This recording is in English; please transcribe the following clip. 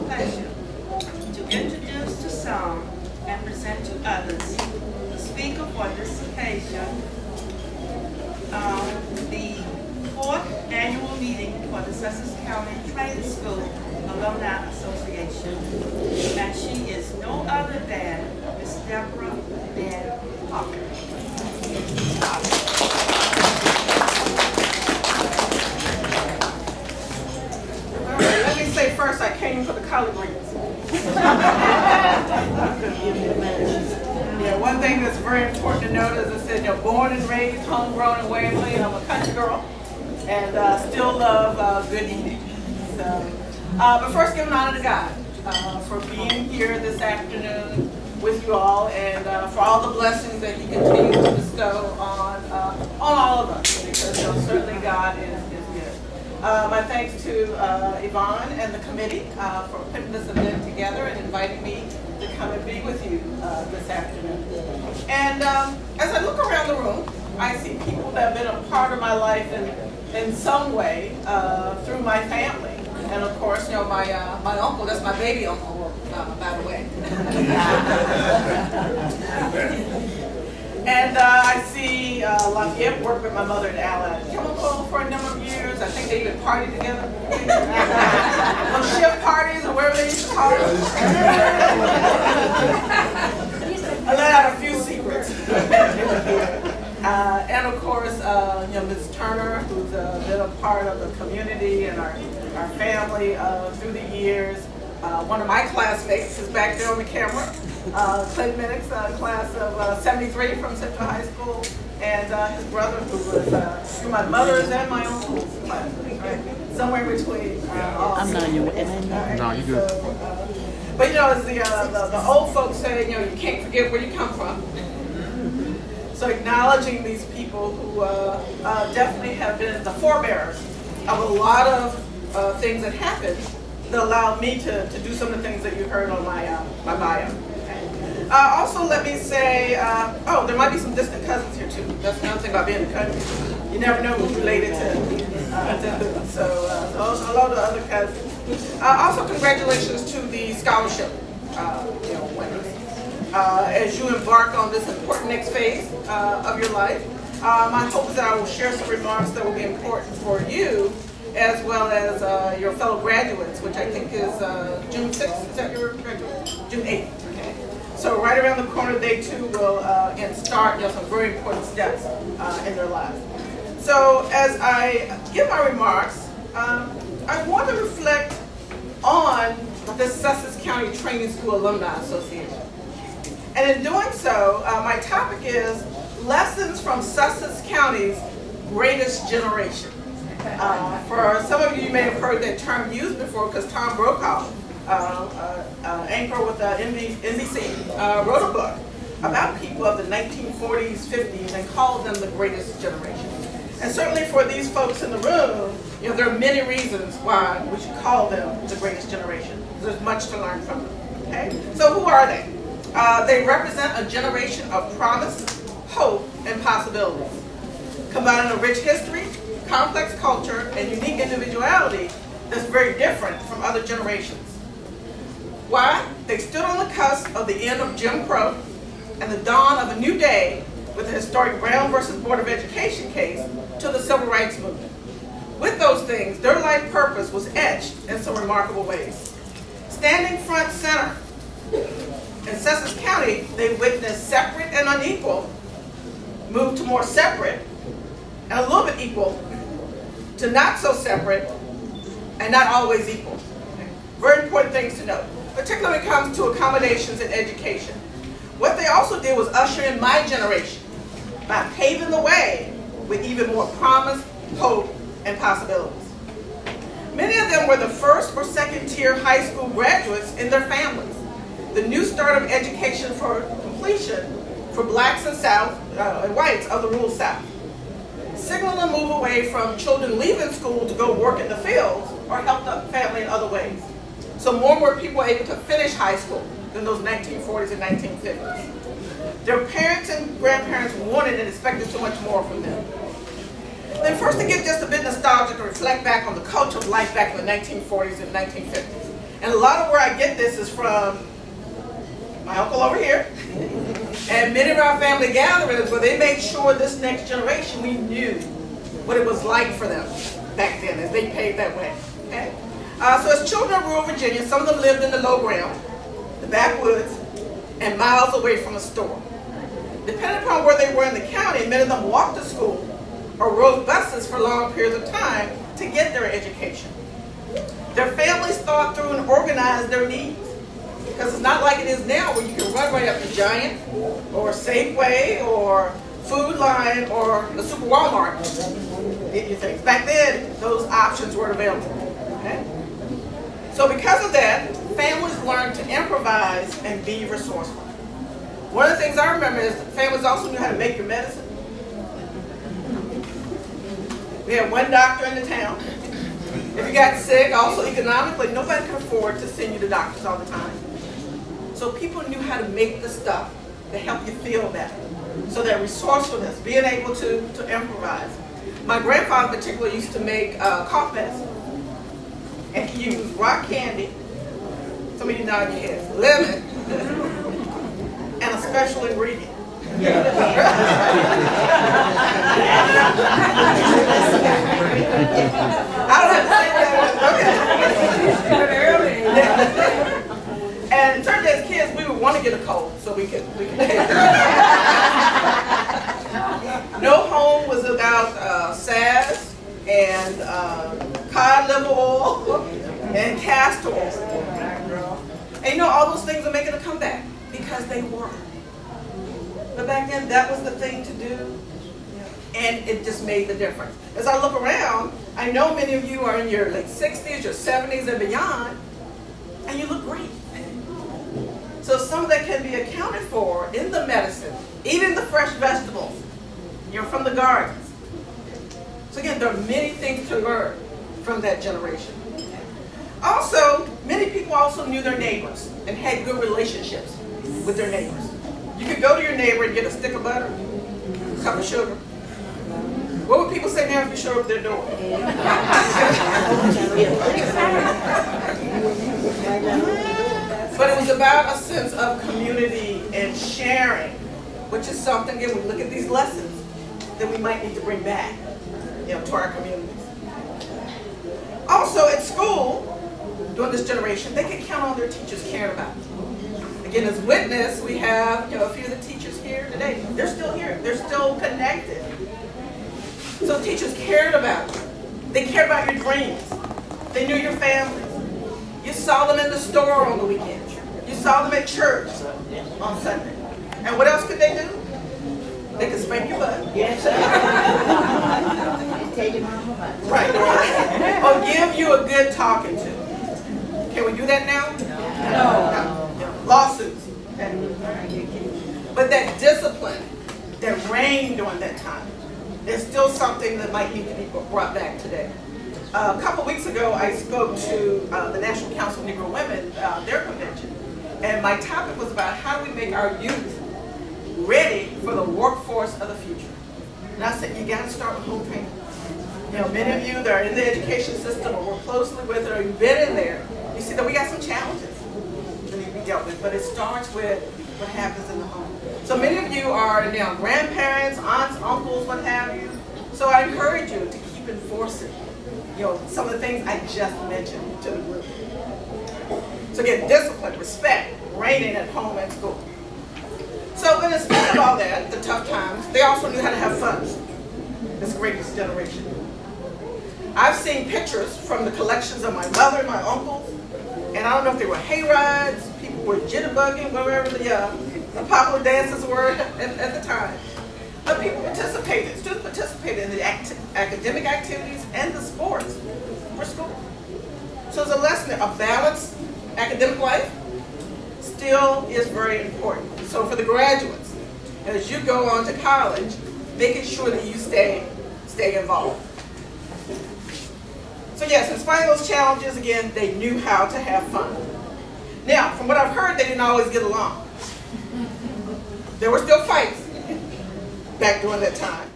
pleasure to introduce to some and present to others the speaker for this occasion, the 4th annual meeting for the Sussex County Training School Alumni Association. And she is no other than Miss Deborah Parker. Let me say first, I came for the collard greens. Yeah, one thing that's very important to note is I said, born and raised, homegrown in Waverly. I'm a country girl and still love good eating. So, but first, give an honor to God for being here this afternoon with you all, and for all the blessings that He continues to bestow on all of us, because certainly God is good. My thanks to Yvonne and the committee for putting this event together and inviting me to come and be with you this afternoon. And as I look around the room, I see people that have been a part of my life in some way through my family. And of course, my uncle, that's my baby uncle, by the way. And I see Lafayette worked with my mother at Allied Chemical for a number of years. I think they even partied together. Little shift parties or whatever they used to call them. I let out a few secrets. And of course, Ms. Turner, who's been a part of the community and our family through the years. One of my classmates is back there on the camera, Clay Minnick's class of 73 from Central High School, and his brother, who was through my mother's and my uncle's classmates, right? Somewhere in between. I'm not your No, you good. But as the old folks say, you can't forget where you come from. So acknowledging these people who definitely have been the forebearers of a lot of things that happened that allowed me to do some of the things that you heard on my bio. Okay. Also, let me say, there might be some distant cousins here too. That's another thing about being in the country. You never know who's related to who. So hello to other cousins. Also, congratulations to the scholarship winners. As you embark on this important next phase of your life, my hope is that I will share some remarks that will be important for you, as well as your fellow graduates, which I think is June 6th. Is that your graduate? June 8th. Okay. So right around the corner, they too will again start some very important steps in their lives. So as I give my remarks, I want to reflect on the Sussex County Training School Alumni Association. And in doing so, my topic is Lessons from Sussex County's Greatest Generation. For some of you may have heard that term used before, because Tom Brokaw, anchor with NBC, wrote a book about people of the 1940s, 50s, and called them the greatest generation. And certainly for these folks in the room, there are many reasons why we should call them the greatest generation. There's much to learn from them. Okay? So who are they? They represent a generation of promise, hope, and possibilities, combining a rich history, complex culture, and unique individuality that's very different from other generations. Why? They stood on the cusp of the end of Jim Crow and the dawn of a new day with the historic Brown versus Board of Education case to the Civil Rights Movement. With those things, their life purpose was etched in some remarkable ways. Standing front center, in Sussex County, they witnessed separate and unequal, moved to more separate and a little bit equal, to not so separate and not always equal. Okay. Very important things to note, particularly when it comes to accommodations in education. What they also did was usher in my generation by paving the way with even more promise, hope, and possibilities. Many of them were the first or second tier high school graduates in their families. The new start of education for completion for blacks and whites of the rural South. Signaling a move away from children leaving school to go work in the fields or help the family in other ways. So more and more people were able to finish high school than those 1940s and 1950s. Their parents and grandparents wanted and expected so much more from them. Then first to get just a bit nostalgic and reflect back on the culture of life back in the 1940s and 1950s. And a lot of where I get this is from my uncle over here, and many of our family gatherings where they made sure this next generation, we knew what it was like for them back then as they paved that way. Okay? So as children of rural Virginia, some of them lived in the low ground, the backwoods, and miles away from a store. Depending upon where they were in the county, many of them walked to school or rode buses for long periods of time to get their education. Their families thought through and organized their needs. Because it's not like it is now where you can run right up to Giant or Safeway or Food Line or the Super Walmart. Get your things. Back then, those options weren't available. Okay? So because of that, families learned to improvise and be resourceful. One of the things I remember is families also knew how to make your medicine. We had one doctor in the town. If you got sick, also economically, nobody could afford to send you to doctors all the time. So people knew how to make the stuff to help you feel better. So that resourcefulness, being able to improvise. My grandfather in particular used to make cough medicine. And he used rock candy, some of you nod your heads, lemon, and a special ingredient. I don't have to say that, okay. And it turned out as kids, we would want to get a cold so we could No home was without sass and cod liver oil and castor oil. And you know, all those things are making a comeback because they were. But back then, that was the thing to do. And it just made the difference. As I look around, I know many of you are in your late 60s, your 70s, and beyond, and you look great. So some of that can be accounted for in the medicine, eating the fresh vegetables, from the gardens. So again, there are many things to learn from that generation. Also, many people also knew their neighbors and had good relationships with their neighbors. You could go to your neighbor and get a stick of butter, a cup of sugar. What would people say now if you showed up their door? But it was about a sense of community and sharing, which is something, again, we look at these lessons that we might need to bring back, to our communities. Also, at school, during this generation, they could count on their teachers caring about them. Again, as witness, we have a few of the teachers here today. They're still here. They're still connected. So teachers cared about you. They cared about your dreams. They knew your families. You saw them in the store on the weekend. You saw them at church on Sunday. And what else could they do? They could spank your butt. Yes. Take your mama butt. Right. Or give you a good talking to. Can we do that now? No. Lawsuits. But that discipline that reigned during that time is still something that might need to be brought back today. A couple weeks ago, I spoke to the National Council of Negro Women, their convention, and my topic was about how do we make our youth ready for the workforce of the future. And I said, you got to start with home training. Many of you that are in the education system or work closely with it or you've been in there, you see that we got some challenges that need to be dealt with, but it starts with what happens in the home. So many of you are now grandparents, aunts, uncles, what have you. So I encourage you to keep enforcing some of the things I just mentioned to the group. So again, discipline, respect, reigning at home and school. So in spite of all that, the tough times, they also knew how to have fun. This greatest generation. I've seen pictures from the collections of my mother and my uncles, and I don't know if they were hay rides, people were jitterbugging, wherever the popular dances were at the time. But people participated, students participated in the academic activities and the sports for school. So it's a lesson that a balanced academic life still is very important. So for the graduates, as you go on to college, making sure that you stay involved. So yes, in spite of those challenges, again, they knew how to have fun. Now, from what I've heard, they didn't always get along. There were still fights back during that time.